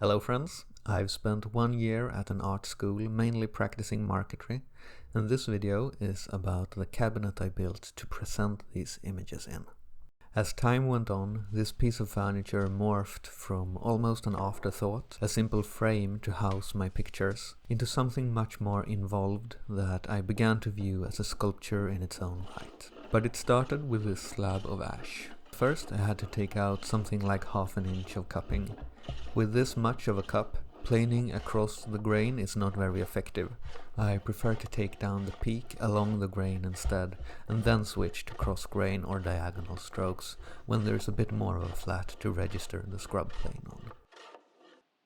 Hello friends, I've spent 1 year at an art school mainly practicing marquetry, and this video is about the cabinet I built to present these images in. As time went on, this piece of furniture morphed from almost an afterthought, a simple frame to house my pictures, into something much more involved that I began to view as a sculpture in its own right. But it started with this slab of ash. First I had to take out something like ½ an inch of cupping. With this much of a cup, planing across the grain is not very effective. I prefer to take down the peak along the grain instead, and then switch to cross grain or diagonal strokes when there's a bit more of a flat to register the scrub plane on.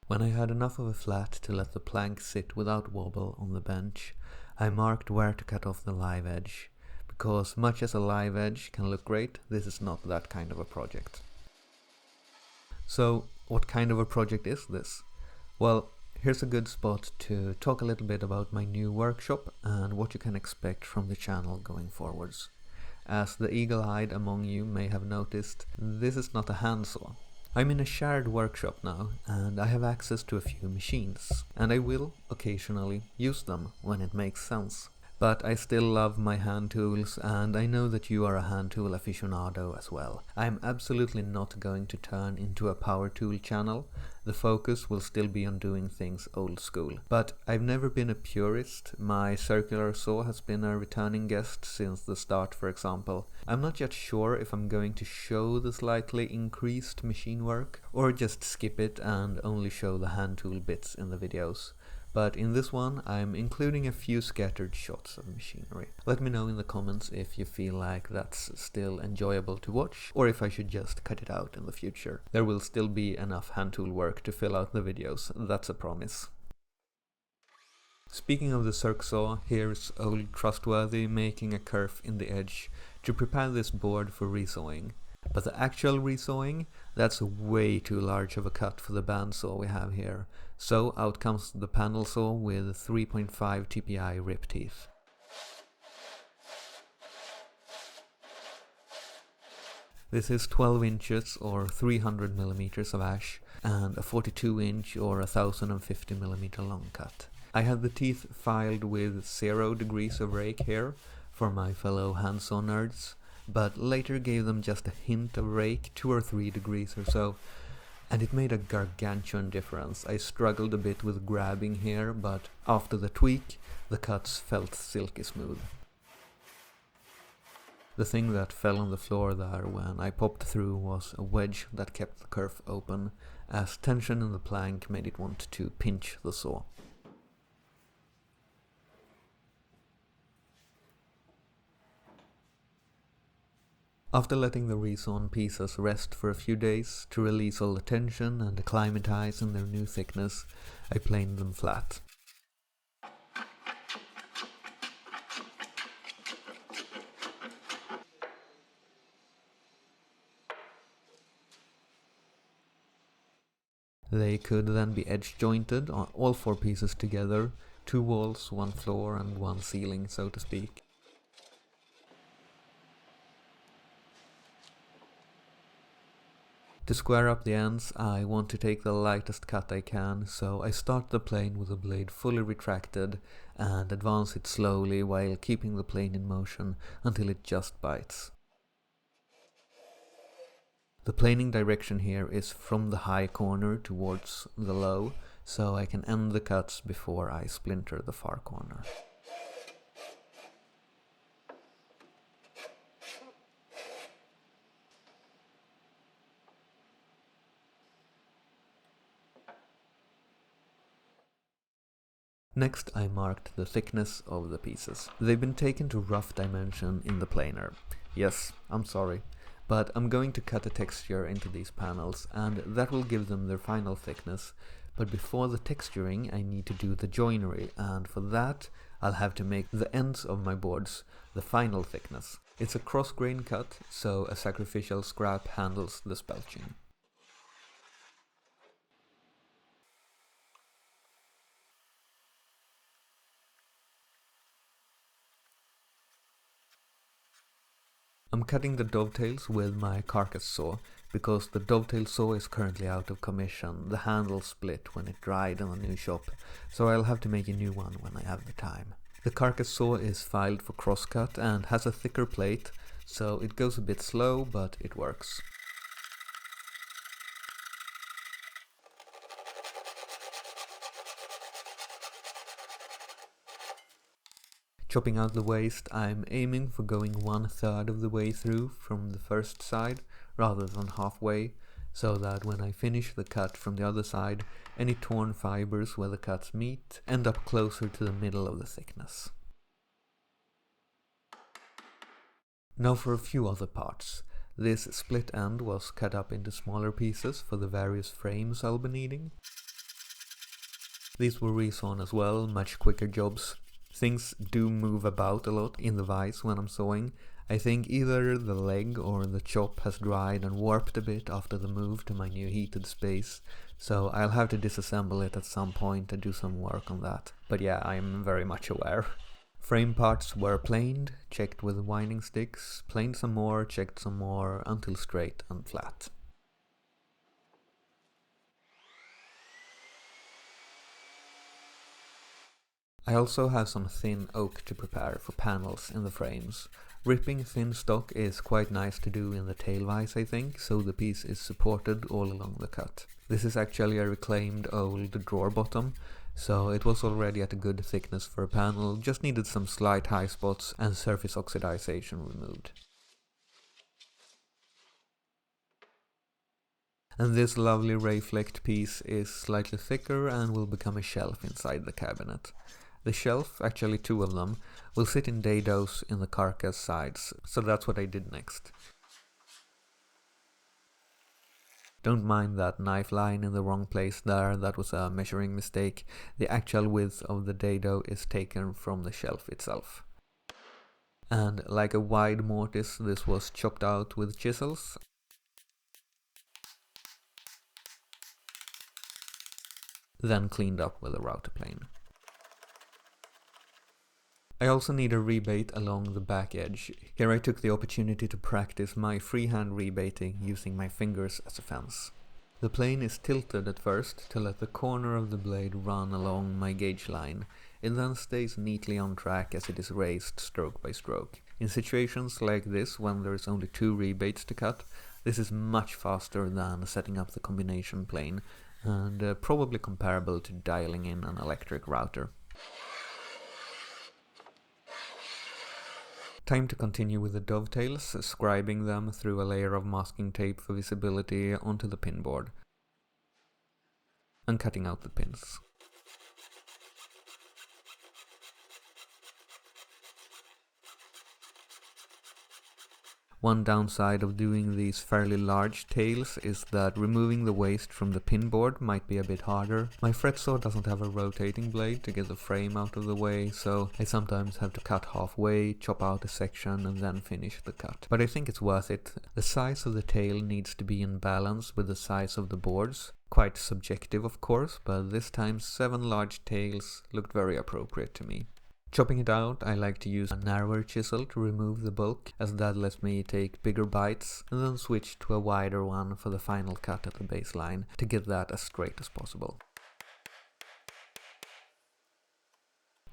When I had enough of a flat to let the plank sit without wobble on the bench, I marked where to cut off the live edge, because much as a live edge can look great, this is not that kind of a project. So, what kind of a project is this? Well, here's a good spot to talk a little bit about my new workshop and what you can expect from the channel going forwards. As the eagle-eyed among you may have noticed, this is not a handsaw. I'm in a shared workshop now, and I have access to a few machines, and I will occasionally use them when it makes sense. But I still love my hand tools, and I know that you are a hand tool aficionado as well. I'm absolutely not going to turn into a power tool channel. The focus will still be on doing things old school. But I've never been a purist. My circular saw has been a returning guest since the start, for example. I'm not yet sure if I'm going to show the slightly increased machine work, or just skip it and only show the hand tool bits in the videos. But in this one, I'm including a few scattered shots of machinery. Let me know in the comments if you feel like that's still enjoyable to watch, or if I should just cut it out in the future. There will still be enough hand tool work to fill out the videos, that's a promise. Speaking of the circ saw, here's old Trustworthy making a kerf in the edge to prepare this board for resawing. But the actual resawing, that's way too large of a cut for the bandsaw we have here. So out comes the panel saw with 3.5 TPI rip teeth. This is 12 inches or 300 millimeters of ash and a 42 inch or 1050 millimeter long cut. I had the teeth filed with 0 degrees of rake here for my fellow handsaw nerds, but later gave them just a hint of rake, 2 or 3 degrees or so, and it made a gargantuan difference. I struggled a bit with grabbing here, but after the tweak, the cuts felt silky smooth. The thing that fell on the floor there when I popped through was a wedge that kept the kerf open, as tension in the plank made it want to pinch the saw. After letting the resawn pieces rest for a few days to release all the tension and acclimatize in their new thickness, I planed them flat. They could then be edge jointed on all 4 pieces together, 2 walls, 1 floor and 1 ceiling, so to speak. To square up the ends, I want to take the lightest cut I can, so I start the plane with the blade fully retracted and advance it slowly while keeping the plane in motion until it just bites. The planing direction here is from the high corner towards the low, so I can end the cuts before I splinter the far corner. Next I marked the thickness of the pieces. They've been taken to rough dimension in the planer. Yes, I'm sorry, but I'm going to cut a texture into these panels and that will give them their final thickness. But before the texturing I need to do the joinery, and for that I'll have to make the ends of my boards the final thickness. It's a cross-grain cut, so a sacrificial scrap handles the spelching. I'm cutting the dovetails with my carcass saw, because the dovetail saw is currently out of commission. The handle split when it dried in the new shop, so I'll have to make a new one when I have the time. The carcass saw is filed for crosscut and has a thicker plate, so it goes a bit slow, but it works. Chopping out the waste, I'm aiming for going 1/3 of the way through from the first side rather than halfway, so that when I finish the cut from the other side, any torn fibers where the cuts meet end up closer to the middle of the thickness. Now for a few other parts. This split end was cut up into smaller pieces for the various frames I'll be needing. These were resawn as well, much quicker jobs. Things do move about a lot in the vise when I'm sawing. I think either the leg or the chop has dried and warped a bit after the move to my new heated space, so I'll have to disassemble it at some point and do some work on that. But yeah, I'm very much aware. Frame parts were planed, checked with winding sticks, planed some more, checked some more, until straight and flat. I also have some thin oak to prepare for panels in the frames. Ripping thin stock is quite nice to do in the tail vise, I think, so the piece is supported all along the cut. This is actually a reclaimed old drawer bottom, so it was already at a good thickness for a panel, just needed some slight high spots and surface oxidization removed. And this lovely ray-flecked piece is slightly thicker and will become a shelf inside the cabinet. The shelf, actually 2 of them, will sit in dados in the carcass sides, so that's what I did next. Don't mind that knife line in the wrong place there, that was a measuring mistake. The actual width of the dado is taken from the shelf itself. And like a wide mortise, this was chopped out with chisels. Then cleaned up with a router plane. I also need a rebate along the back edge. Here I took the opportunity to practice my freehand rebating using my fingers as a fence. The plane is tilted at first to let the corner of the blade run along my gauge line. It then stays neatly on track as it is raised stroke by stroke. In situations like this, when there is only 2 rebates to cut, this is much faster than setting up the combination plane, and probably comparable to dialing in an electric router. Time to continue with the dovetails, scribing them through a layer of masking tape for visibility onto the pin board, and cutting out the pins. One downside of doing these fairly large tails is that removing the waste from the pin board might be a bit harder. My fret saw doesn't have a rotating blade to get the frame out of the way, so I sometimes have to cut halfway, chop out a section and then finish the cut. But I think it's worth it. The size of the tail needs to be in balance with the size of the boards. Quite subjective of course, but this time 7 large tails looked very appropriate to me. Chopping it out, I like to use a narrower chisel to remove the bulk, as that lets me take bigger bites, and then switch to a wider one for the final cut at the baseline to get that as straight as possible.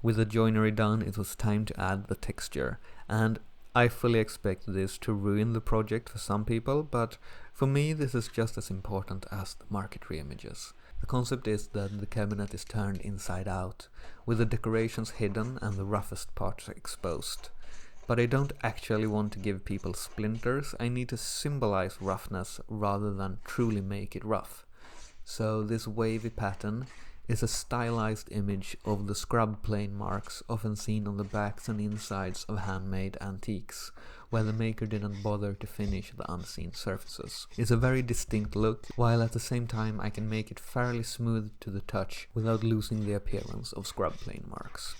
With the joinery done, it was time to add the texture, and I fully expect this to ruin the project for some people, but for me this is just as important as the marquetry images. The concept is that the cabinet is turned inside out, with the decorations hidden and the roughest parts exposed. But I don't actually want to give people splinters, I need to symbolize roughness rather than truly make it rough. So this wavy pattern is a stylized image of the scrub plane marks often seen on the backs and insides of handmade antiques, where the maker didn't bother to finish the unseen surfaces. It's a very distinct look, while at the same time I can make it fairly smooth to the touch without losing the appearance of scrub plane marks.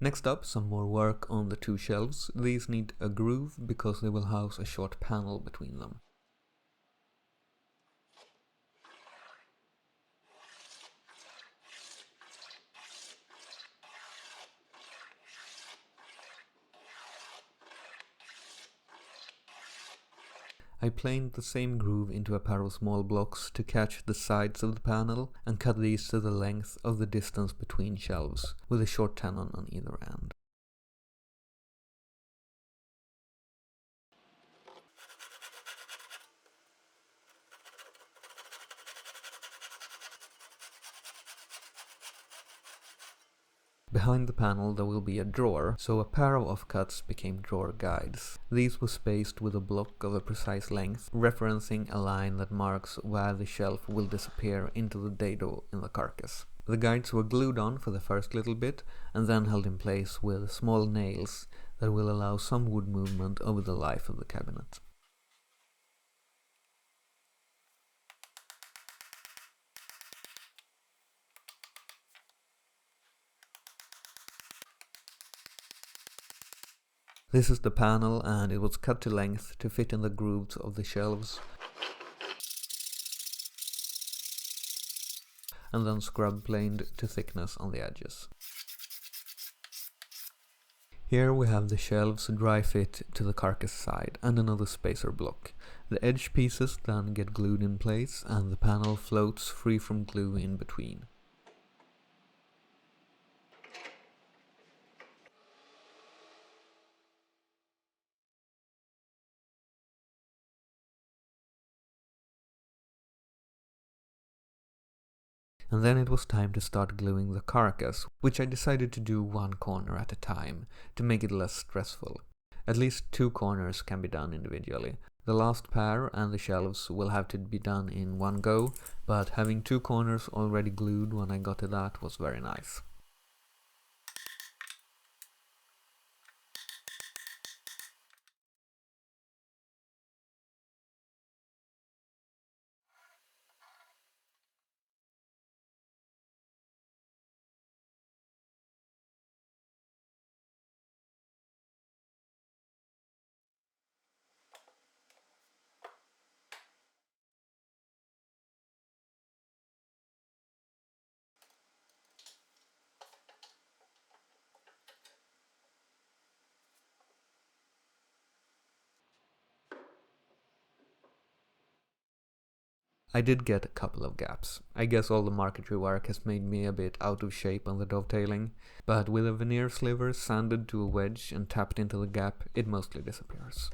Next up, some more work on the 2 shelves. These need a groove because they will house a short panel between them. I planed the same groove into a pair of small blocks to catch the sides of the panel and cut these to the length of the distance between shelves, with a short tenon on either end. Behind the panel there will be a drawer, so a pair of offcuts became drawer guides. These were spaced with a block of a precise length, referencing a line that marks where the shelf will disappear into the dado in the carcass. The guides were glued on for the first little bit, and then held in place with small nails that will allow some wood movement over the life of the cabinet. This is the panel, and it was cut to length to fit in the grooves of the shelves, and then scrub planed to thickness on the edges. Here we have the shelves dry fit to the carcass side and another spacer block. The edge pieces then get glued in place and the panel floats free from glue in between. And then it was time to start gluing the carcass, which I decided to do one corner at a time, to make it less stressful. At least 2 corners can be done individually. The last pair and the shelves will have to be done in one go, but having 2 corners already glued when I got to that was very nice. I did get a couple of gaps. I guess all the marquetry work has made me a bit out of shape on the dovetailing, but with a veneer sliver sanded to a wedge and tapped into the gap, it mostly disappears.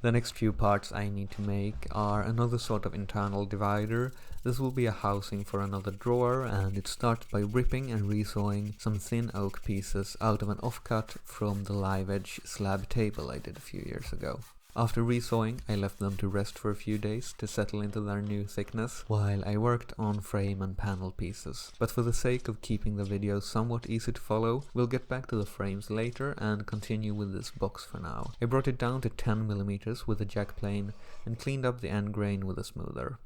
The next few parts I need to make are another sort of internal divider. This will be a housing for another drawer, and it starts by ripping and resawing some thin oak pieces out of an offcut from the live edge slab table I did a few years ago. After resawing, I left them to rest for a few days to settle into their new thickness, while I worked on frame and panel pieces. But for the sake of keeping the video somewhat easy to follow, we'll get back to the frames later and continue with this box for now. I brought it down to 10mm with a jack plane and cleaned up the end grain with a smoother.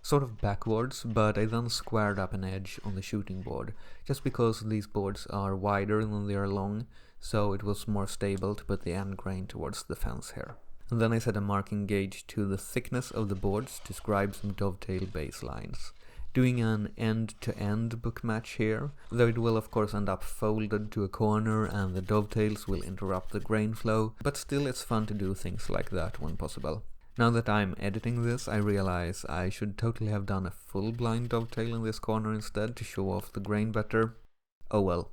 Sort of backwards, but I then squared up an edge on the shooting board, just because these boards are wider than they are long, so it was more stable to put the end grain towards the fence here. And then I set a marking gauge to the thickness of the boards to scribe some dovetail baselines. Doing an end-to-end book match here, though it will of course end up folded to a corner and the dovetails will interrupt the grain flow, but still it's fun to do things like that when possible. Now that I'm editing this, I realize I should totally have done a full blind dovetail in this corner instead to show off the grain better. Oh well.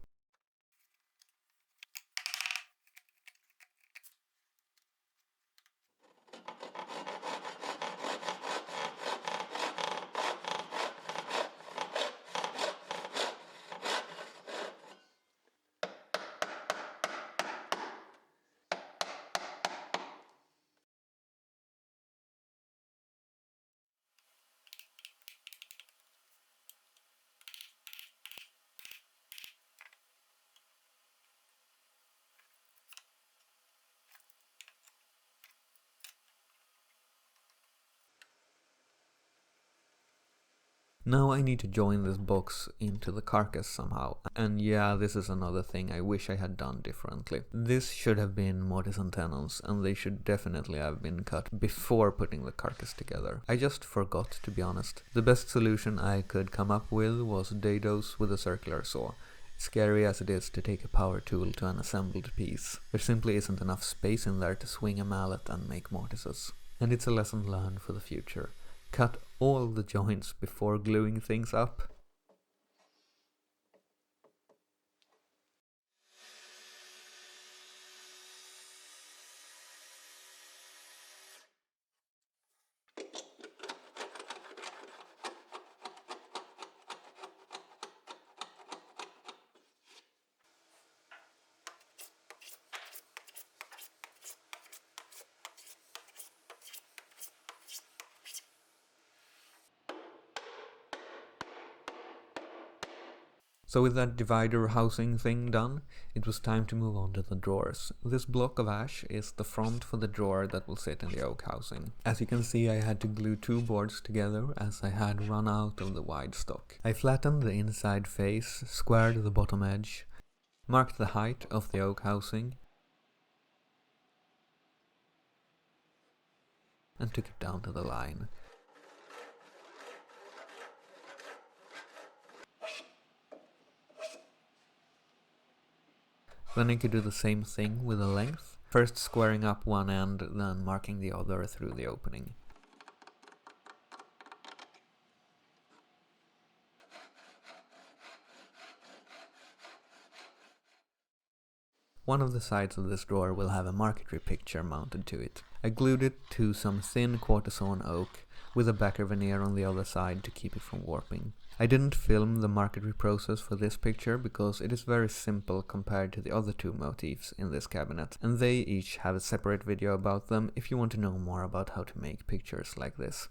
Now I need to join this box into the carcass somehow. And yeah, this is another thing I wish I had done differently. This should have been mortise and tenons, and they should definitely have been cut before putting the carcass together. I just forgot, to be honest. The best solution I could come up with was dados with a circular saw. Scary as it is to take a power tool to an assembled piece. There simply isn't enough space in there to swing a mallet and make mortises. And it's a lesson learned for the future. Cut all the joints before gluing things up. So with that divider housing thing done, it was time to move on to the drawers. This block of ash is the front for the drawer that will sit in the oak housing. As you can see, I had to glue two boards together as I had run out of the wide stock. I flattened the inside face, squared the bottom edge, marked the height of the oak housing, and took it down to the line. Then I could do the same thing with the length, first squaring up one end, then marking the other through the opening. One of the sides of this drawer will have a marquetry picture mounted to it. I glued it to some thin quarter-sawn oak, with a backer veneer on the other side to keep it from warping. I didn't film the marquetry process for this picture because it is very simple compared to the other two motifs in this cabinet, and they each have a separate video about them if you want to know more about how to make pictures like this.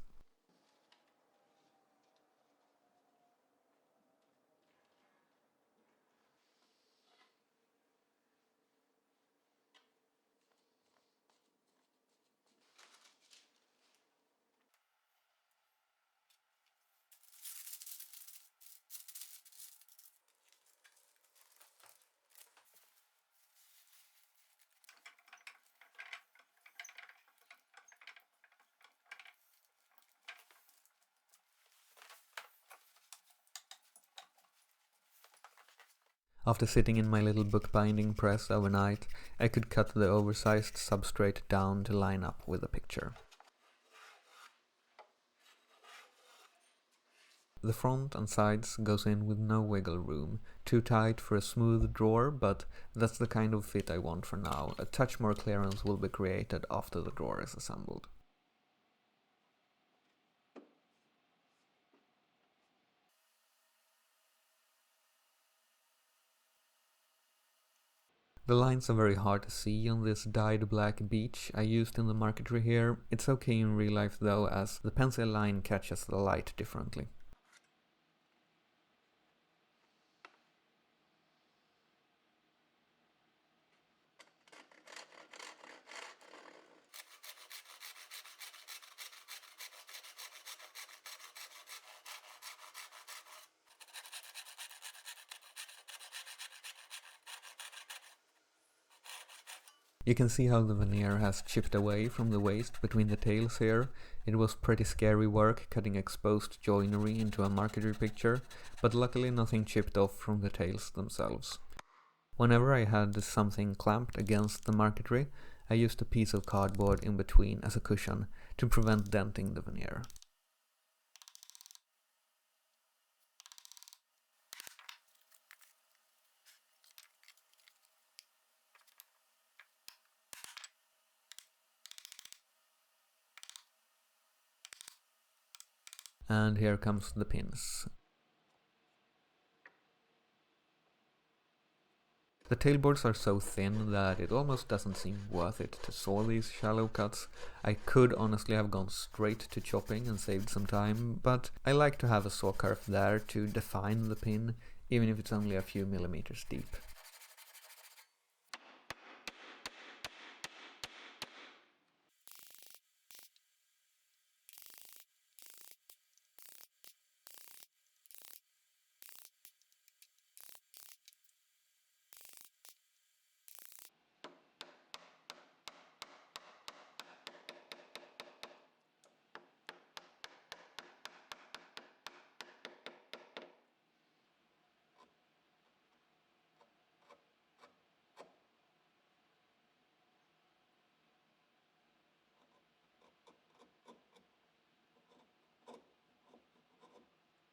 After sitting in my little bookbinding press overnight, I could cut the oversized substrate down to line up with the picture. The front and sides goes in with no wiggle room, too tight for a smooth drawer, but that's the kind of fit I want for now. A touch more clearance will be created after the drawer is assembled. The lines are very hard to see on this dyed black beach I used in the marquetry here. It's okay in real life though, as the pencil line catches the light differently. You can see how the veneer has chipped away from the waist between the tails here. It was pretty scary work cutting exposed joinery into a marquetry picture, but luckily nothing chipped off from the tails themselves. Whenever I had something clamped against the marquetry, I used a piece of cardboard in between as a cushion to prevent denting the veneer. And here comes the pins. The tailboards are so thin that it almost doesn't seem worth it to saw these shallow cuts. I could honestly have gone straight to chopping and saved some time, but I like to have a saw curve there to define the pin, even if it's only a few millimeters deep.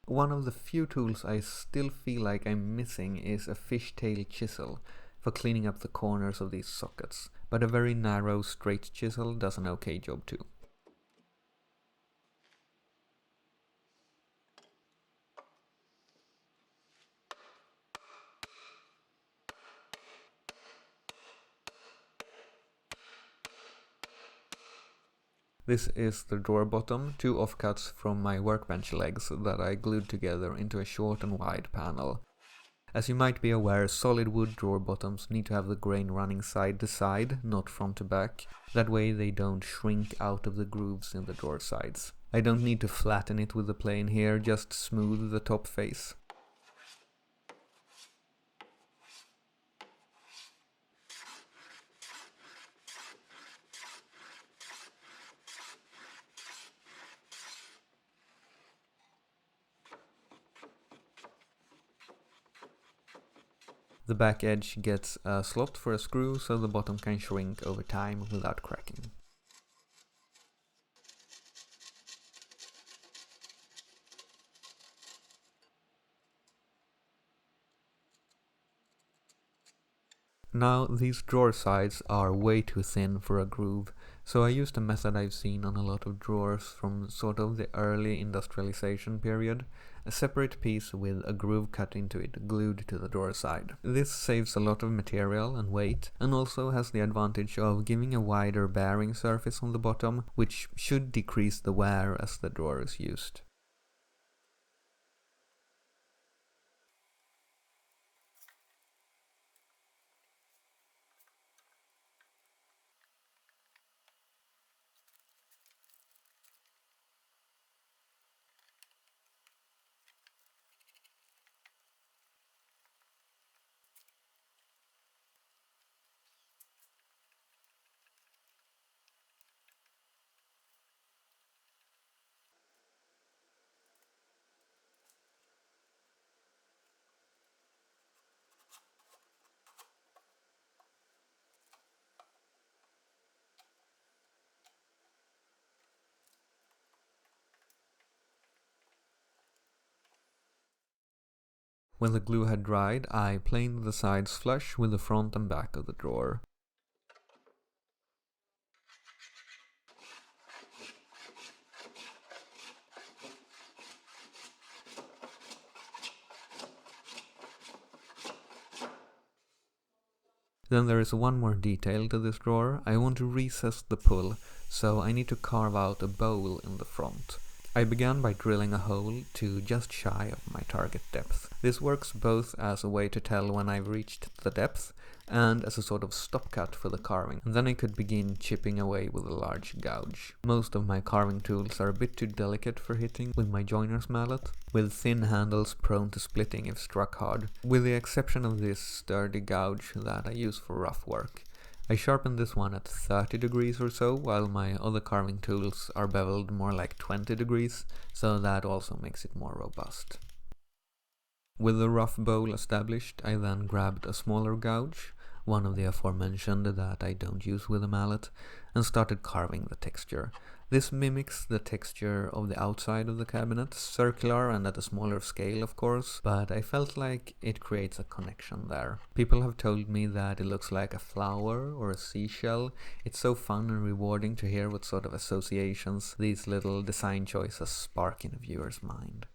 One of the few tools I still feel like I'm missing is a fishtail chisel for cleaning up the corners of these sockets, but a very narrow straight chisel does an okay job too. This is the drawer bottom, 2 offcuts from my workbench legs that I glued together into a short and wide panel. As you might be aware, solid wood drawer bottoms need to have the grain running side to side, not front to back. That way they don't shrink out of the grooves in the drawer sides. I don't need to flatten it with the plane here, just smooth the top face. The back edge gets a slot for a screw so the bottom can shrink over time without cracking. Now these drawer sides are way too thin for a groove, so I used a method I've seen on a lot of drawers from sort of the early industrialization period, a separate piece with a groove cut into it glued to the drawer side. This saves a lot of material and weight, and also has the advantage of giving a wider bearing surface on the bottom, which should decrease the wear as the drawer is used. When the glue had dried, I planed the sides flush with the front and back of the drawer. Then there is one more detail to this drawer. I want to recess the pull, so I need to carve out a bowl in the front. I began by drilling a hole to just shy of my target depth. This works both as a way to tell when I've reached the depth and as a sort of stopcut for the carving, and then I could begin chipping away with a large gouge. Most of my carving tools are a bit too delicate for hitting with my joiner's mallet, with thin handles prone to splitting if struck hard, with the exception of this sturdy gouge that I use for rough work. I sharpened this one at 30 degrees or so, while my other carving tools are beveled more like 20 degrees, so that also makes it more robust. With the rough bowl established, I then grabbed a smaller gouge, one of the aforementioned that I don't use with a mallet, and started carving the texture. This mimics the texture of the outside of the cabinet, circular and at a smaller scale of course, but I felt like it creates a connection there. People have told me that it looks like a flower or a seashell. It's so fun and rewarding to hear what sort of associations these little design choices spark in a viewer's mind.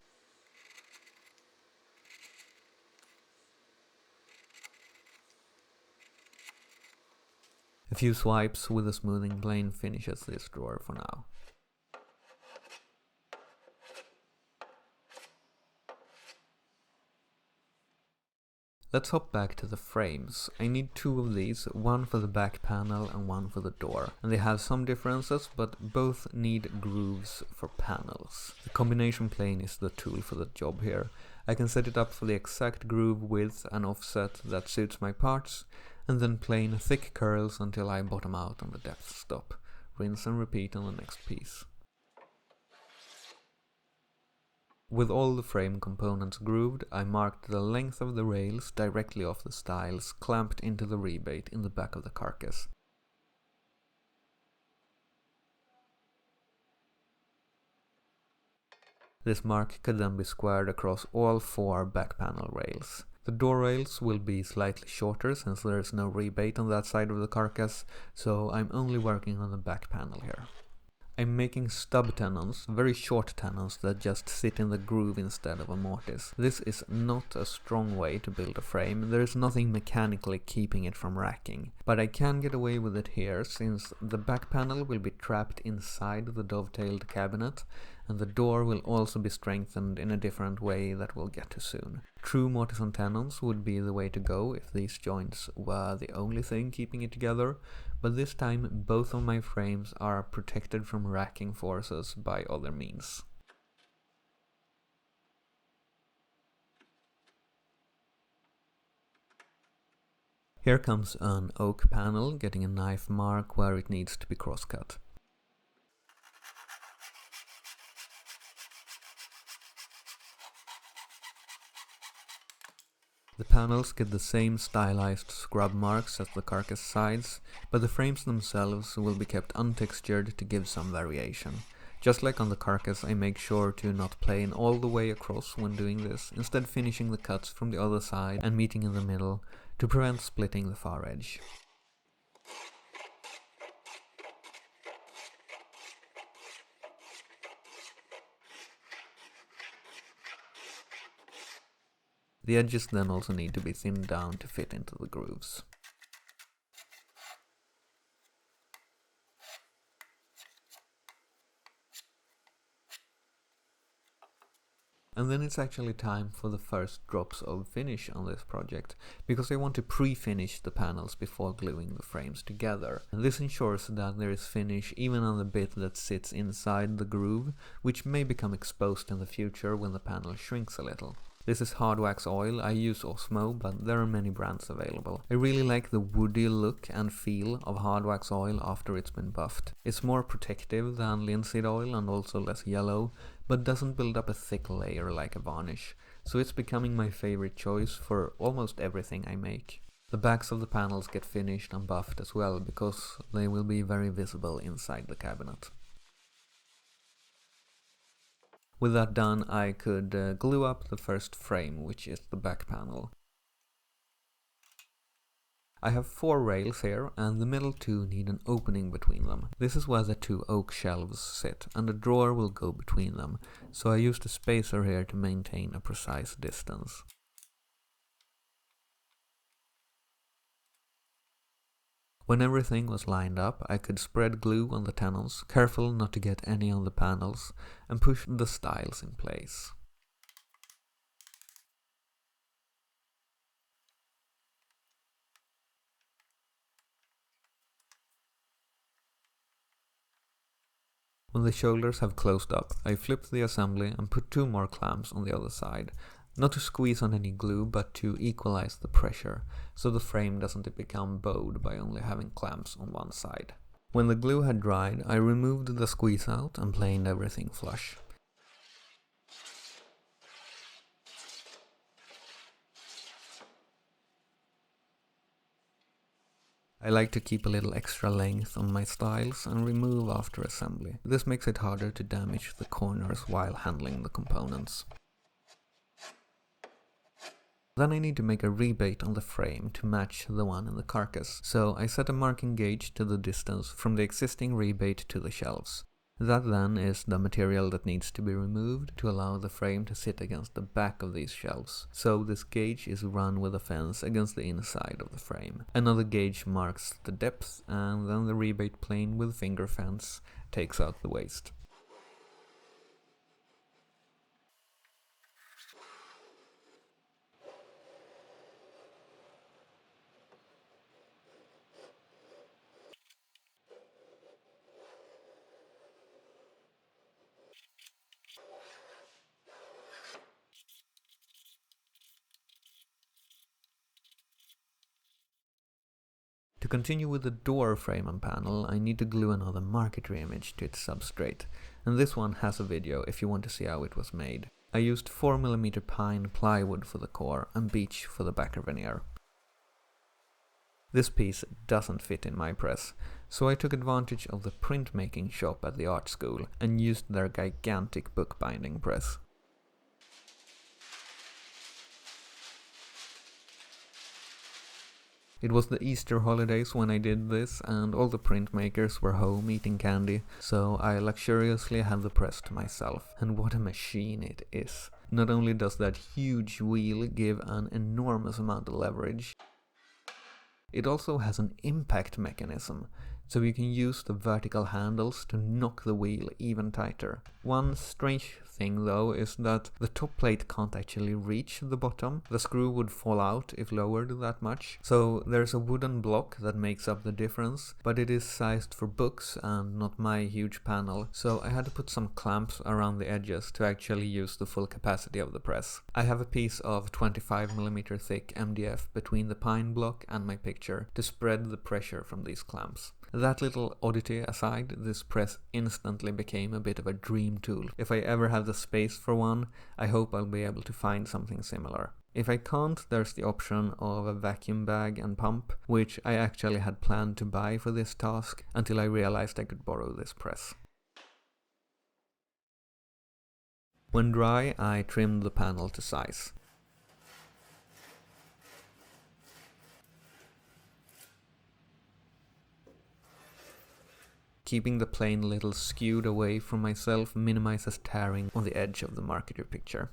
A few swipes with a smoothing plane finishes this drawer for now. Let's hop back to the frames. I need 2 of these, one for the back panel and one for the door. And they have some differences, but both need grooves for panels. The combination plane is the tool for the job here. I can set it up for the exact groove width and offset that suits my parts, and then plane thick curls until I bottom out on the depth stop. Rinse and repeat on the next piece. With all the frame components grooved, I marked the length of the rails directly off the stiles clamped into the rebate in the back of the carcass. This mark could then be squared across all 4 back panel rails. The door rails will be slightly shorter since there is no rebate on that side of the carcass, so I'm only working on the back panel here. I'm making stub tenons, very short tenons that just sit in the groove instead of a mortise. This is not a strong way to build a frame, there is nothing mechanically keeping it from racking. But I can get away with it here since the back panel will be trapped inside the dovetailed cabinet, and the door will also be strengthened in a different way that we'll get to soon. True mortise and tenons would be the way to go if these joints were the only thing keeping it together, but this time both of my frames are protected from racking forces by other means. Here comes an oak panel getting a knife mark where it needs to be crosscut. The panels get the same stylized scrub marks as the carcass sides, but the frames themselves will be kept untextured to give some variation. Just like on the carcass, I make sure to not plane all the way across when doing this, instead finishing the cuts from the other side and meeting in the middle to prevent splitting the far edge. The edges then also need to be thinned down to fit into the grooves. And then it's actually time for the first drops of finish on this project, because I want to pre-finish the panels before gluing the frames together. And this ensures that there is finish even on the bit that sits inside the groove, which may become exposed in the future when the panel shrinks a little. This is hard wax oil. I use Osmo, but there are many brands available. I really like the woody look and feel of hard wax oil after it's been buffed. It's more protective than linseed oil and also less yellow, but doesn't build up a thick layer like a varnish, so it's becoming my favorite choice for almost everything I make. The backs of the panels get finished and buffed as well, because they will be very visible inside the cabinet. With that done, I could glue up the first frame, which is the back panel. I have 4 rails here, and the middle 2 need an opening between them. This is where the 2 oak shelves sit, and a drawer will go between them, so I used a spacer here to maintain a precise distance. When everything was lined up, I could spread glue on the tenons, careful not to get any on the panels, and push the stiles in place. When the shoulders have closed up, I flip the assembly and put 2 more clamps on the other side, not to squeeze on any glue but to equalize the pressure, so the frame doesn't become bowed by only having clamps on one side. When the glue had dried, I removed the squeeze out and planed everything flush. I like to keep a little extra length on my stiles and remove after assembly. This makes it harder to damage the corners while handling the components. Then I need to make a rebate on the frame to match the one in the carcass, so I set a marking gauge to the distance from the existing rebate to the shelves. That then is the material that needs to be removed to allow the frame to sit against the back of these shelves. So this gauge is run with a fence against the inside of the frame. Another gauge marks the depth, and then the rebate plane with finger fence takes out the waste. To continue with the door frame and panel, I need to glue another marquetry image to its substrate, and this one has a video if you want to see how it was made. I used 4mm pine plywood for the core and beech for the backer veneer. This piece doesn't fit in my press, So I took advantage of the printmaking shop at the art school and used their gigantic bookbinding press. It was the Easter holidays when I did this, and all the printmakers were home eating candy, so I luxuriously had the press to myself. And what a machine it is! Not only does that huge wheel give an enormous amount of leverage, it also has an impact mechanism, so you can use the vertical handles to knock the wheel even tighter. One strange thing though is that the top plate can't actually reach the bottom. The screw would fall out if lowered that much. So there's a wooden block that makes up the difference, but it is sized for books and not my huge panel, so I had to put some clamps around the edges to actually use the full capacity of the press. I have a piece of 25mm thick MDF between the pine block and my picture to spread the pressure from these clamps. That little oddity aside, this press instantly became a bit of a dream tool. If I ever have the space for one, I hope I'll be able to find something similar. If I can't, there's the option of a vacuum bag and pump, which I actually had planned to buy for this task until I realized I could borrow this press. When dry, I trimmed the panel to size. Keeping the plane a little skewed away from myself minimizes tearing on the edge of the marquetry picture.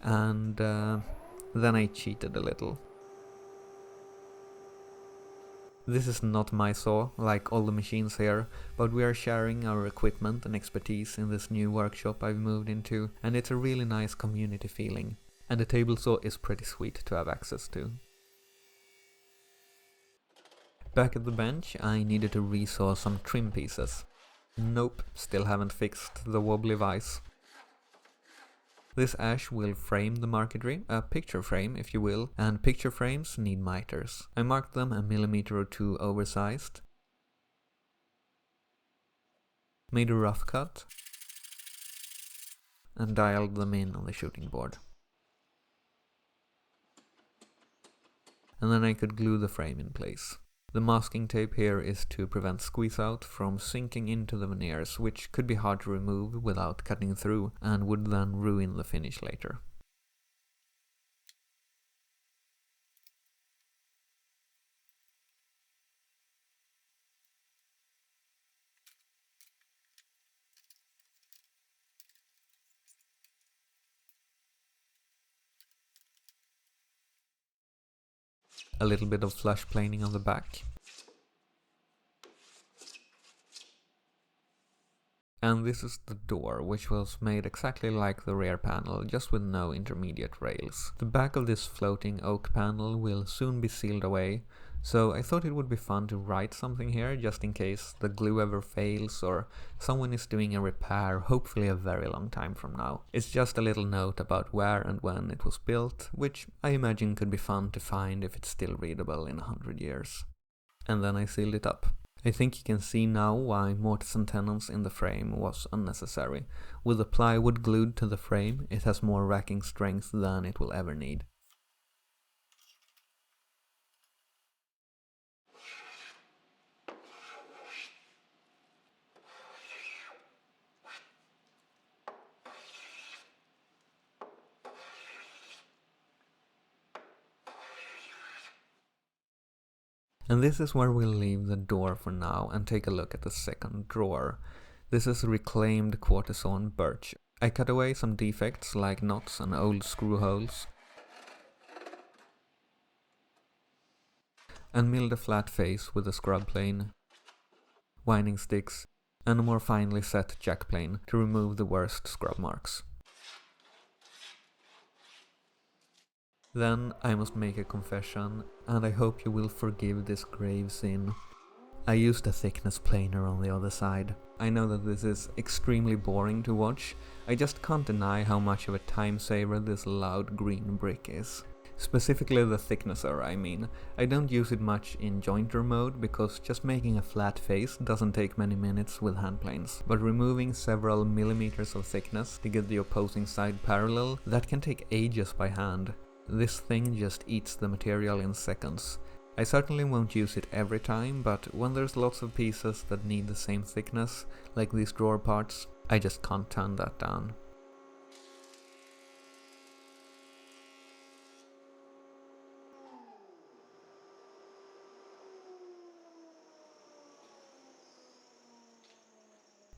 And then I cheated a little. This is not my saw, like all the machines here, but we are sharing our equipment and expertise in this new workshop I've moved into, and it's a really nice community feeling. And the table saw is pretty sweet to have access to. Back at the bench, I needed to resaw some trim pieces. Nope, still haven't fixed the wobbly vise. This ash will frame the marquetry, a picture frame if you will, and picture frames need miters. I marked them a millimeter or two oversized, made a rough cut, and dialed them in on the shooting board. And then I could glue the frame in place. The masking tape here is to prevent squeeze out from sinking into the veneers, which could be hard to remove without cutting through and would then ruin the finish later. A little bit of flush planing on the back. And this is the door, which was made exactly like the rear panel, just with no intermediate rails. The back of this floating oak panel will soon be sealed away, so I thought it would be fun to write something here, just in case the glue ever fails or someone is doing a repair, hopefully a very long time from now. It's just a little note about where and when it was built, which I imagine could be fun to find if it's still readable in 100 years. And then I sealed it up. I think you can see now why mortise and tenons in the frame was unnecessary. With the plywood glued to the frame, it has more racking strength than it will ever need. And this is where we'll leave the door for now and take a look at the second drawer. This is reclaimed quarter-sawn birch. I cut away some defects like knots and old screw holes, and milled a flat face with a scrub plane, winding sticks, and a more finely set jack plane to remove the worst scrub marks. Then I must make a confession, and I hope you will forgive this grave sin. I used a thickness planer on the other side. I know that this is extremely boring to watch, I just can't deny how much of a time saver this loud green brick is. Specifically the thicknesser, I mean. I don't use it much in jointer mode because just making a flat face doesn't take many minutes with hand planes, but removing several millimeters of thickness to get the opposing side parallel, that can take ages by hand. This thing just eats the material in seconds. I certainly won't use it every time, but when there's lots of pieces that need the same thickness, like these drawer parts, I just can't turn that down.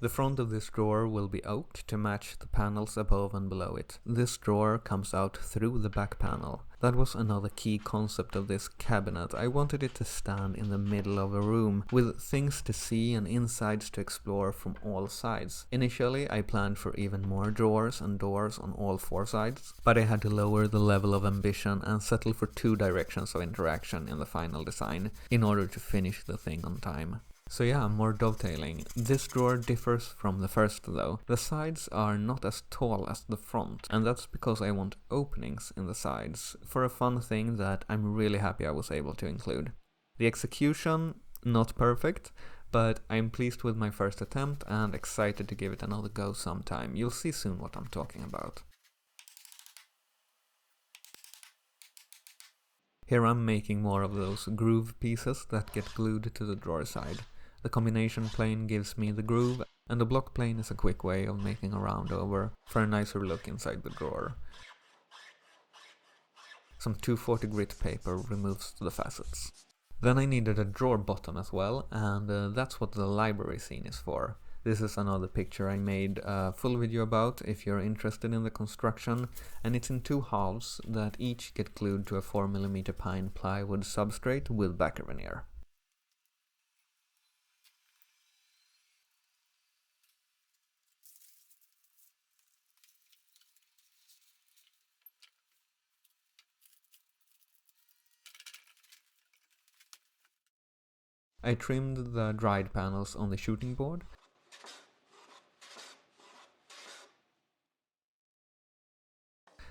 The front of this drawer will be oak to match the panels above and below it. This drawer comes out through the back panel. That was another key concept of this cabinet. I wanted it to stand in the middle of a room with things to see and insides to explore from all sides. Initially I planned for even more drawers and doors on all four sides, but I had to lower the level of ambition and settle for 2 directions of interaction in the final design in order to finish the thing on time. So yeah, more dovetailing. This drawer differs from the first though. The sides are not as tall as the front, and that's because I want openings in the sides, for a fun thing that I'm really happy I was able to include. The execution, not perfect, but I'm pleased with my first attempt and excited to give it another go sometime. You'll see soon what I'm talking about. Here I'm making more of those groove pieces that get glued to the drawer side. The combination plane gives me the groove, and the block plane is a quick way of making a round over for a nicer look inside the drawer. Some 240 grit paper removes the facets. Then I needed a drawer bottom as well, and that's what the library scene is for. This is another picture I made a full video about if you're interested in the construction, and it's in 2 halves that each get glued to a 4mm pine plywood substrate with backer veneer. I trimmed the dried panels on the shooting board,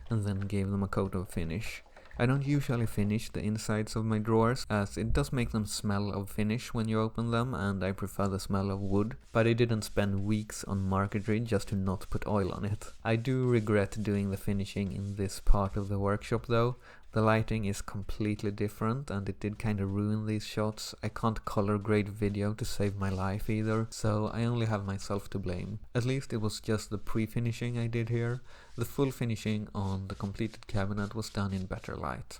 and then gave them a coat of finish. I don't usually finish the insides of my drawers, as it does make them smell of finish when you open them, and I prefer the smell of wood, but I didn't spend weeks on marquetry just to not put oil on it. I do regret doing the finishing in this part of the workshop though. The lighting is completely different and it did kinda ruin these shots. I can't color grade video to save my life either, so I only have myself to blame. At least it was just the pre-finishing I did here. The full finishing on the completed cabinet was done in better light.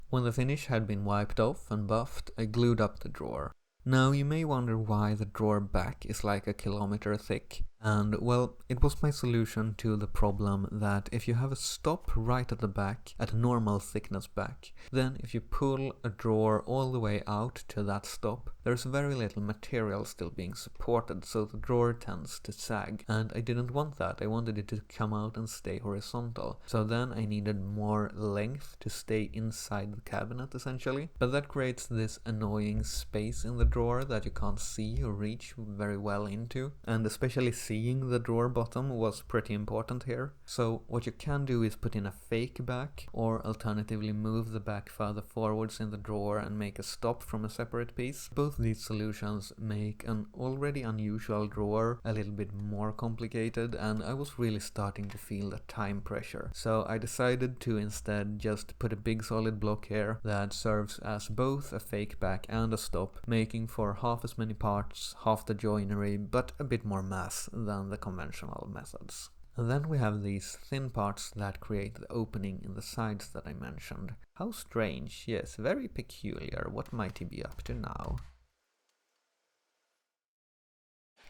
When the finish had been wiped off and buffed, I glued up the drawer. Now you may wonder why the drawer back is like a kilometer thick, and well, it was my solution to the problem that if you have a stop right at the back, at a normal thickness back, then if you pull a drawer all the way out to that stop, there's very little material still being supported, so the drawer tends to sag, and I didn't want that. I wanted it to come out and stay horizontal, so then I needed more length to stay inside the cabinet essentially, but that creates this annoying space in the drawer that you can't see or reach very well into, and especially seeing the drawer bottom was pretty important here. So what you can do is put in a fake back, or alternatively move the back further forwards in the drawer and make a stop from a separate piece. Both these solutions make an already unusual drawer a little bit more complicated, and I was really starting to feel the time pressure. So I decided to instead just put a big solid block here that serves as both a fake back and a stop, making for half as many parts, half the joinery, but a bit more mass than the conventional methods. And then we have these thin parts that create the opening in the sides that I mentioned. How strange, yes, very peculiar. What might he be up to now?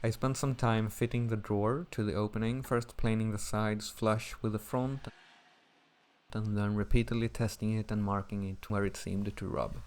I spent some time fitting the drawer to the opening, first planing the sides flush with the front, and then repeatedly testing it and marking it where it seemed to rub.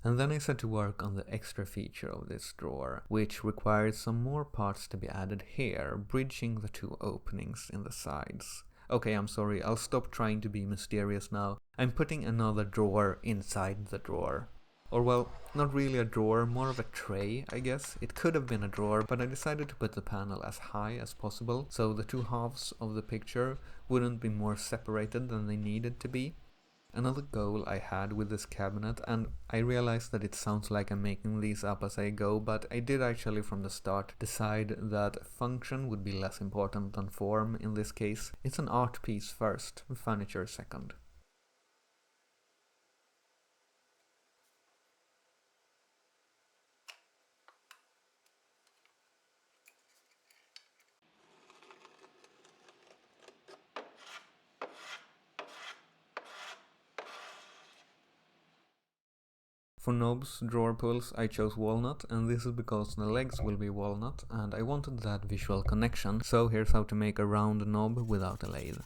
And then I set to work on the extra feature of this drawer, which required some more parts to be added here, bridging the 2 openings in the sides. Okay, I'm sorry, I'll stop trying to be mysterious now. I'm putting another drawer inside the drawer. Or well, not really a drawer, more of a tray, I guess. It could have been a drawer, but I decided to put the panel as high as possible, so the two halves of the picture wouldn't be more separated than they needed to be. Another goal I had with this cabinet, and I realized that it sounds like I'm making these up as I go, but I did actually from the start decide that function would be less important than form in this case. It's an art piece first, furniture second. For knobs, drawer pulls, I chose walnut, and this is because the legs will be walnut, and I wanted that visual connection, so here's how to make a round knob without a lathe.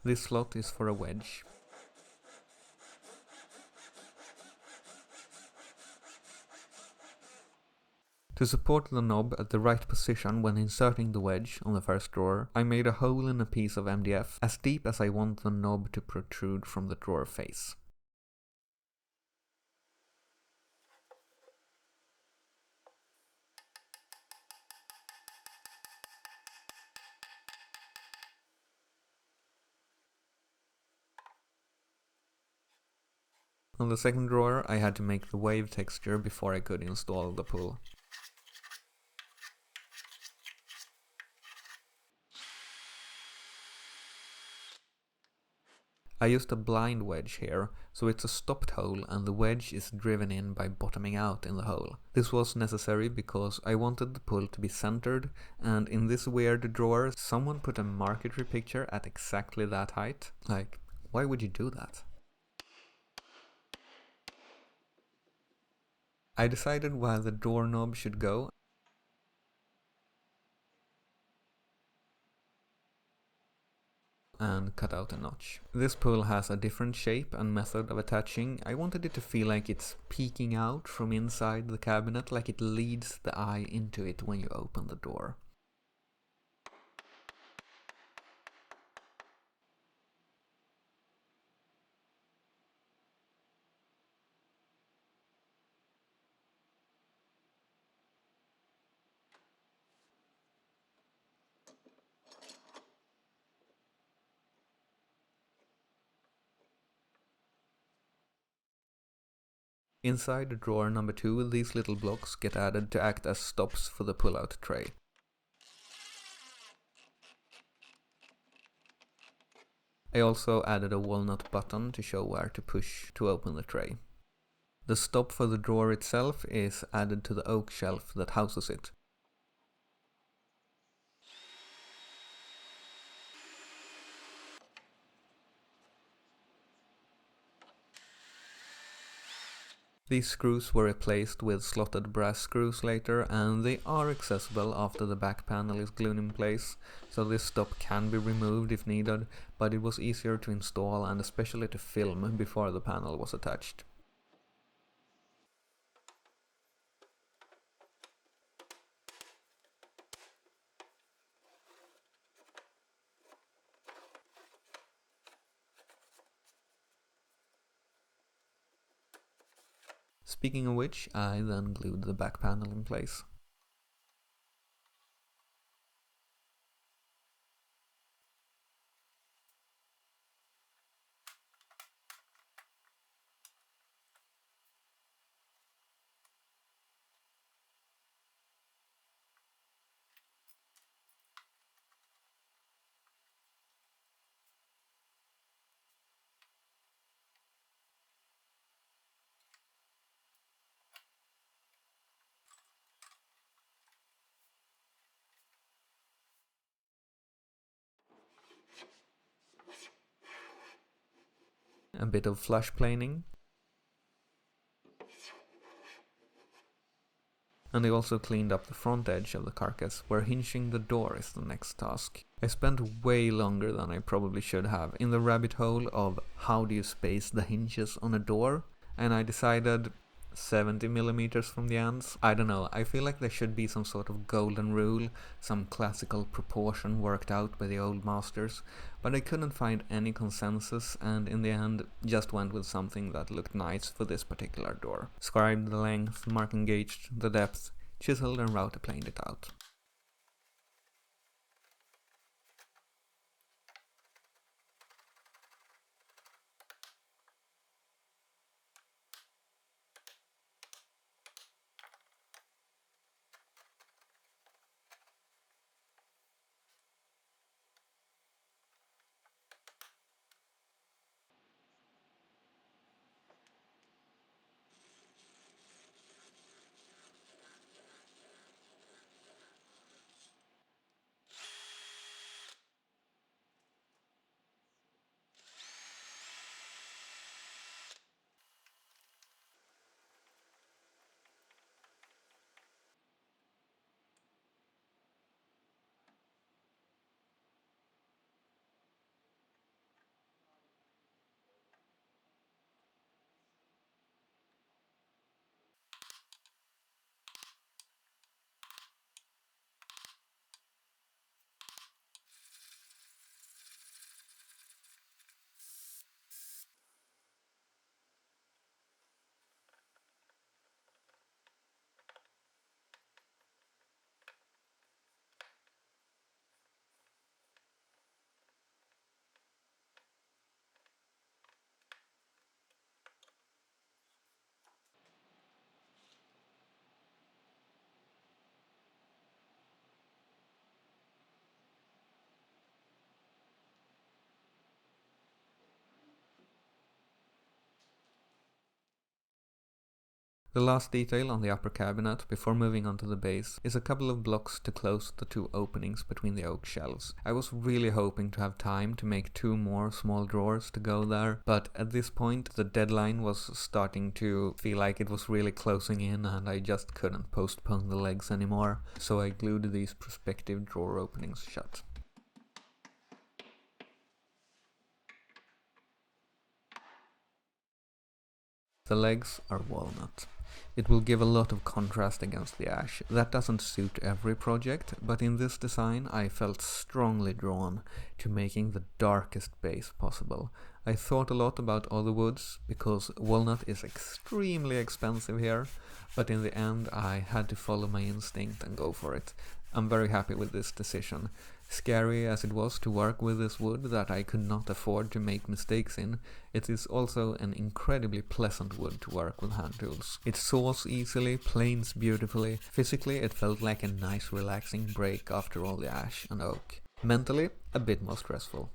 This slot is for a wedge. To support the knob at the right position when inserting the wedge on the first drawer, I made a hole in a piece of MDF as deep as I want the knob to protrude from the drawer face. On the second drawer, I had to make the wave texture before I could install the pull. I used a blind wedge here, so it's a stopped hole and the wedge is driven in by bottoming out in the hole. This was necessary because I wanted the pull to be centered, and in this weird drawer, someone put a marquetry picture at exactly that height. Like, why would you do that? I decided where the doorknob should go and cut out a notch. This pull has a different shape and method of attaching. I wanted it to feel like it's peeking out from inside the cabinet, like it leads the eye into it when you open the door. Inside the drawer number 2, these little blocks get added to act as stops for the pull-out tray. I also added a walnut button to show where to push to open the tray. The stop for the drawer itself is added to the oak shelf that houses it. These screws were replaced with slotted brass screws later, and they are accessible after the back panel is glued in place, so this stop can be removed if needed, but it was easier to install and especially to film before the panel was attached. Speaking of which, I then glued the back panel in place. a bit of flush planing, and I also cleaned up the front edge of the carcass, where hinging the door is the next task. I spent way longer than I probably should have in the rabbit hole of how do you space the hinges on a door, and I decided 70 millimeters from the ends. I don't know, I feel like there should be some sort of golden rule, some classical proportion worked out by the old masters, but I couldn't find any consensus, and in the end just went with something that looked nice for this particular door. Scribed the length, marking gauged the depth, chiseled and router planed it out. The last detail on the upper cabinet before moving on to the base is a couple of blocks to close the two openings between the oak shelves. I was really hoping to have time to make 2 more small drawers to go there, but at this point the deadline was starting to feel like it was really closing in and I just couldn't postpone the legs anymore, so I glued these prospective drawer openings shut. The legs are walnut. It will give a lot of contrast against the ash. That doesn't suit every project, but in this design I felt strongly drawn to making the darkest base possible. I thought a lot about other woods, because walnut is extremely expensive here, but in the end I had to follow my instinct and go for it. I'm very happy with this decision. Scary as it was to work with this wood that I could not afford to make mistakes in, it is also an incredibly pleasant wood to work with hand tools. It saws easily, planes beautifully. Physically it felt like a nice relaxing break after all the ash and oak. Mentally, a bit more stressful.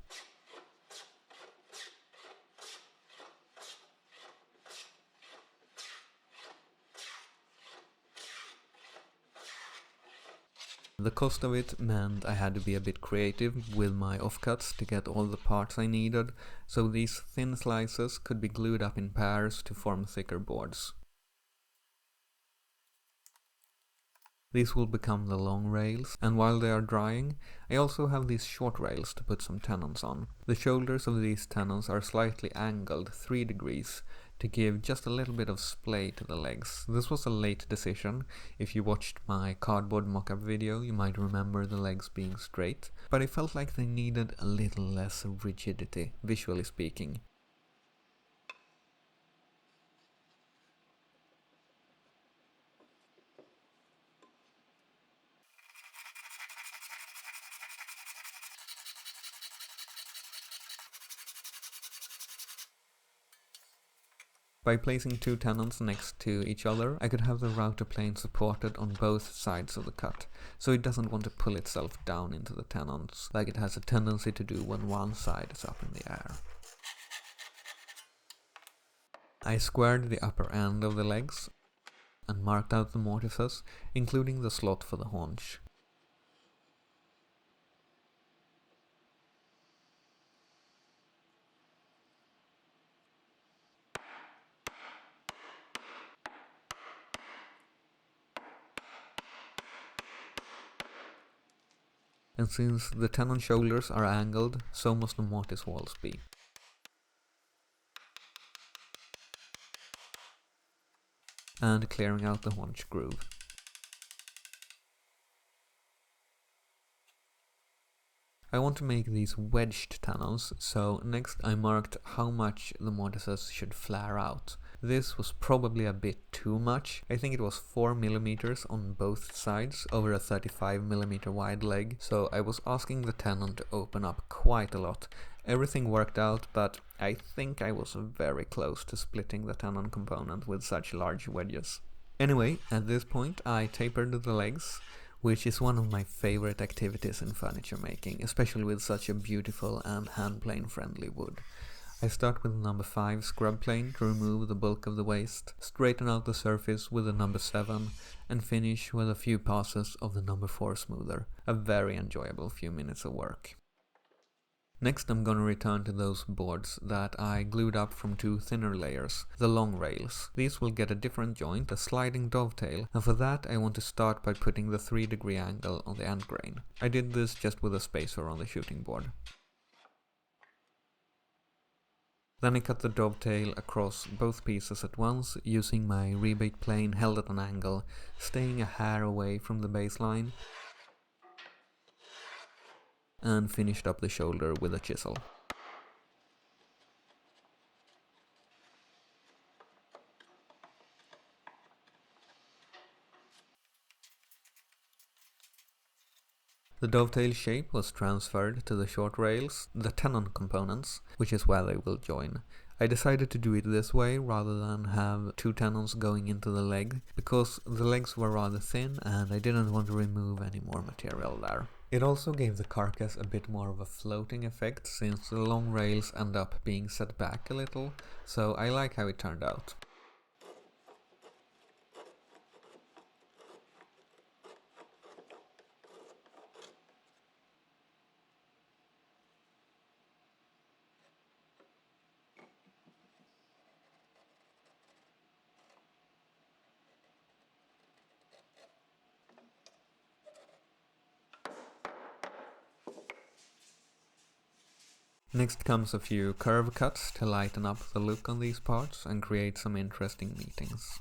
The cost of it meant I had to be a bit creative with my offcuts to get all the parts I needed, so these thin slices could be glued up in pairs to form thicker boards. These will become the long rails, and while they are drying, I also have these short rails to put some tenons on. The shoulders of these tenons are slightly angled 3 degrees to give just a little bit of splay to the legs. This was a late decision. If you watched my cardboard mock-up video, you might remember the legs being straight, but I felt like they needed a little less rigidity, visually speaking. By placing 2 tenons next to each other, I could have the router plane supported on both sides of the cut, so it doesn't want to pull itself down into the tenons, like it has a tendency to do when one side is up in the air. I squared the upper end of the legs and marked out the mortises, including the slot for the haunch. and since the tenon shoulders are angled, so must the mortise walls be. And clearing out the haunch groove. I want to make these wedged tenons, so next I marked how much the mortises should flare out. This was probably a bit too much. I think it was 4 mm on both sides over a 35 mm wide leg, so I was asking the tenon to open up quite a lot. Everything worked out, but I think I was very close to splitting the tenon component with such large wedges. Anyway, at this point I tapered the legs, which is one of my favorite activities in furniture making, especially with such a beautiful and hand-plane friendly wood. I start with number 5 scrub plane to remove the bulk of the waste, straighten out the surface with the number 7, and finish with a few passes of the number 4 smoother. A very enjoyable few minutes of work. Next I'm gonna return to those boards that I glued up from 2 thinner layers, the long rails. These will get a different joint, a sliding dovetail, and for that I want to start by putting the 3-degree angle on the end grain. I did this just with a spacer on the shooting board. Then I cut the dovetail across both pieces at once, using my rebate plane held at an angle, staying a hair away from the baseline, and finished up the shoulder with a chisel. The dovetail shape was transferred to the short rails, the tenon components, which is where they will join. I decided to do it this way rather than have 2 tenons going into the leg, because the legs were rather thin and I didn't want to remove any more material there. It also gave the carcass a bit more of a floating effect, since the long rails end up being set back a little, so I like how it turned out. Next comes a few curve cuts to lighten up the look on these parts and create some interesting meetings.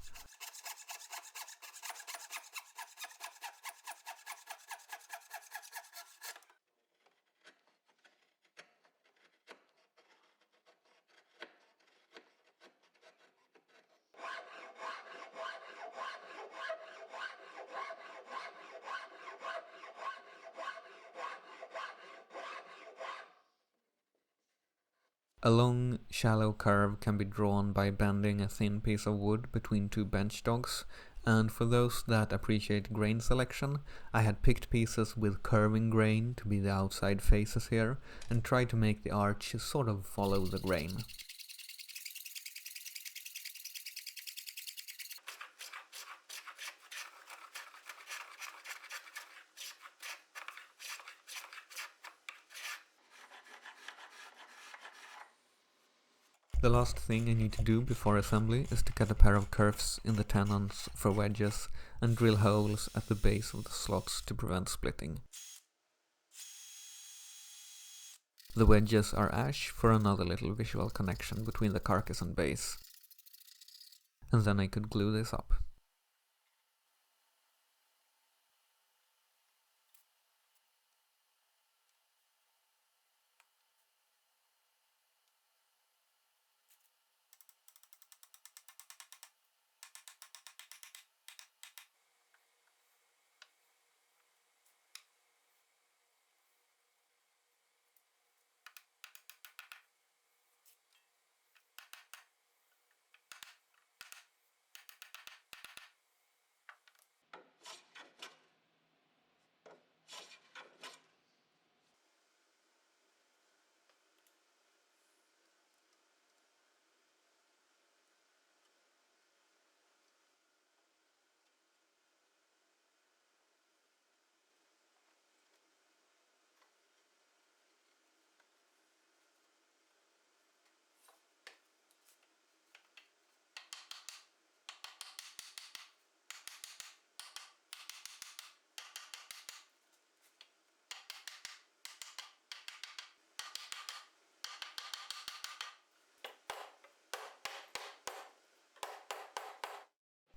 A long, shallow curve can be drawn by bending a thin piece of wood between 2 bench dogs, and for those that appreciate grain selection, I had picked pieces with curving grain to be the outside faces here, and tried to make the arch sort of follow the grain. The last thing I need to do before assembly is to cut a pair of kerfs in the tenons for wedges and drill holes at the base of the slots to prevent splitting. The wedges are ash for another little visual connection between the carcass and base. And then I could glue this up.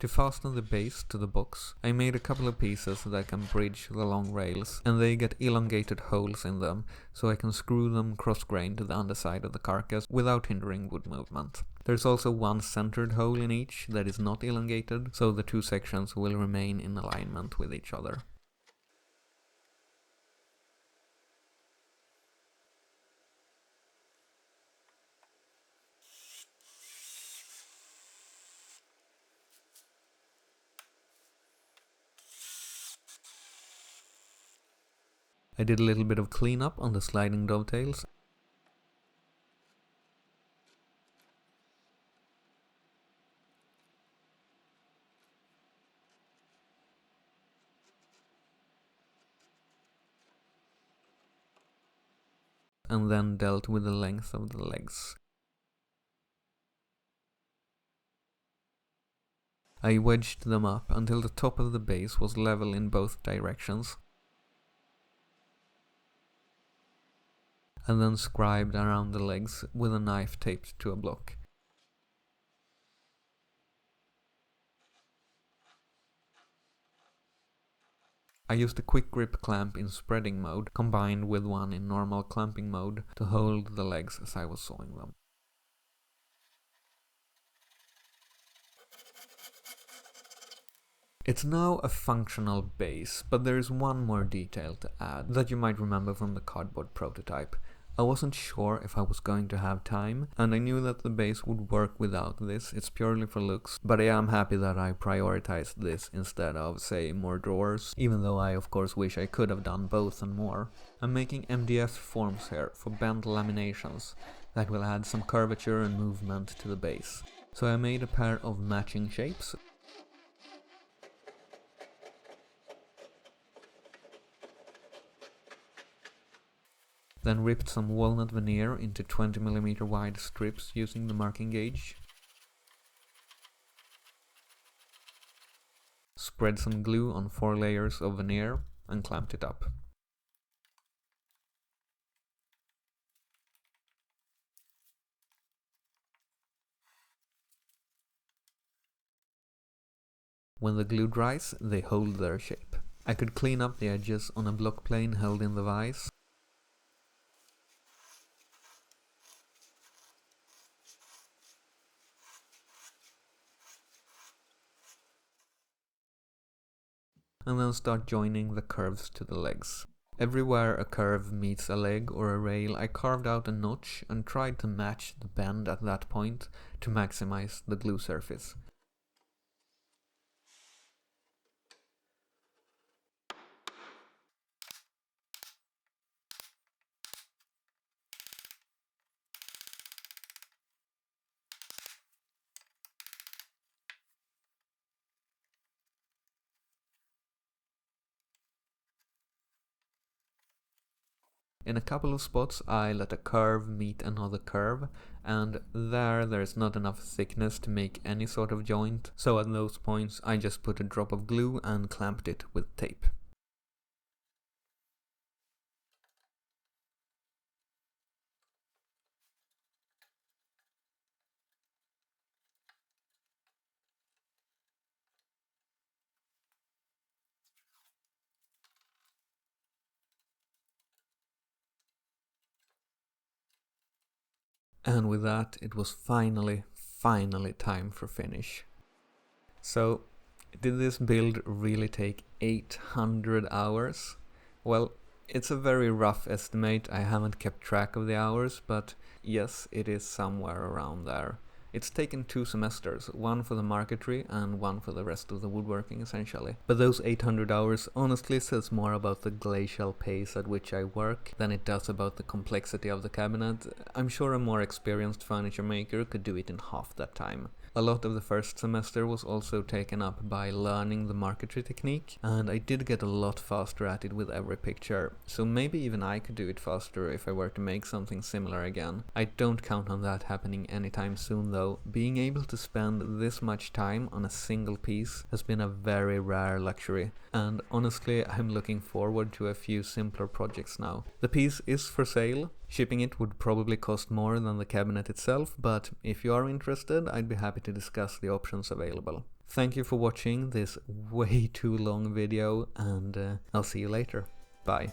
To fasten the base to the box, I made a couple of pieces that can bridge the long rails, and they get elongated holes in them, so I can screw them cross-grain to the underside of the carcass without hindering wood movement. There's also one centered hole in each that is not elongated, so the two sections will remain in alignment with each other. I did a little bit of cleanup on the sliding dovetails. And then dealt with the length of the legs. I wedged them up until the top of the base was level in both directions, and then scribed around the legs with a knife taped to a block. I used a quick grip clamp in spreading mode combined with one in normal clamping mode to hold the legs as I was sawing them. It's now a functional base, but there is one more detail to add that you might remember from the cardboard prototype. I wasn't sure if I was going to have time, and I knew that the base would work without this. It's purely for looks, but I am happy that I prioritized this instead of, say, more drawers, even though I of course wish I could have done both and more. I'm making MDF forms here for bent laminations that will add some curvature and movement to the base. So I made a pair of matching shapes. Then ripped some walnut veneer into 20mm wide strips using the marking gauge. Spread some glue on 4 layers of veneer and clamped it up. When the glue dries, they hold their shape. I could clean up the edges on a block plane held in the vise. And then start joining the curves to the legs. Everywhere a curve meets a leg or a rail, I carved out a notch and tried to match the bend at that point to maximize the glue surface. In a couple of spots I let a curve meet another curve, and there's not enough thickness to make any sort of joint, so at those points I just put a drop of glue and clamped it with tape. And with that, it was finally time for finish. So, did this build really take 800 hours? Well, it's a very rough estimate. I haven't kept track of the hours, but yes, it is somewhere around there. It's taken 2 semesters, one for the marquetry and one for the rest of the woodworking essentially. But those 800 hours honestly says more about the glacial pace at which I work than it does about the complexity of the cabinet. I'm sure a more experienced furniture maker could do it in half that time. A lot of the first semester was also taken up by learning the marquetry technique, and I did get a lot faster at it with every picture, so maybe even I could do it faster if I were to make something similar again. I don't count on that happening anytime soon though. Being able to spend this much time on a single piece has been a very rare luxury, and honestly I'm looking forward to a few simpler projects now. The piece is for sale. Shipping it would probably cost more than the cabinet itself, but if you are interested, I'd be happy to discuss the options available. Thank you for watching this way too long video, and I'll see you later. Bye.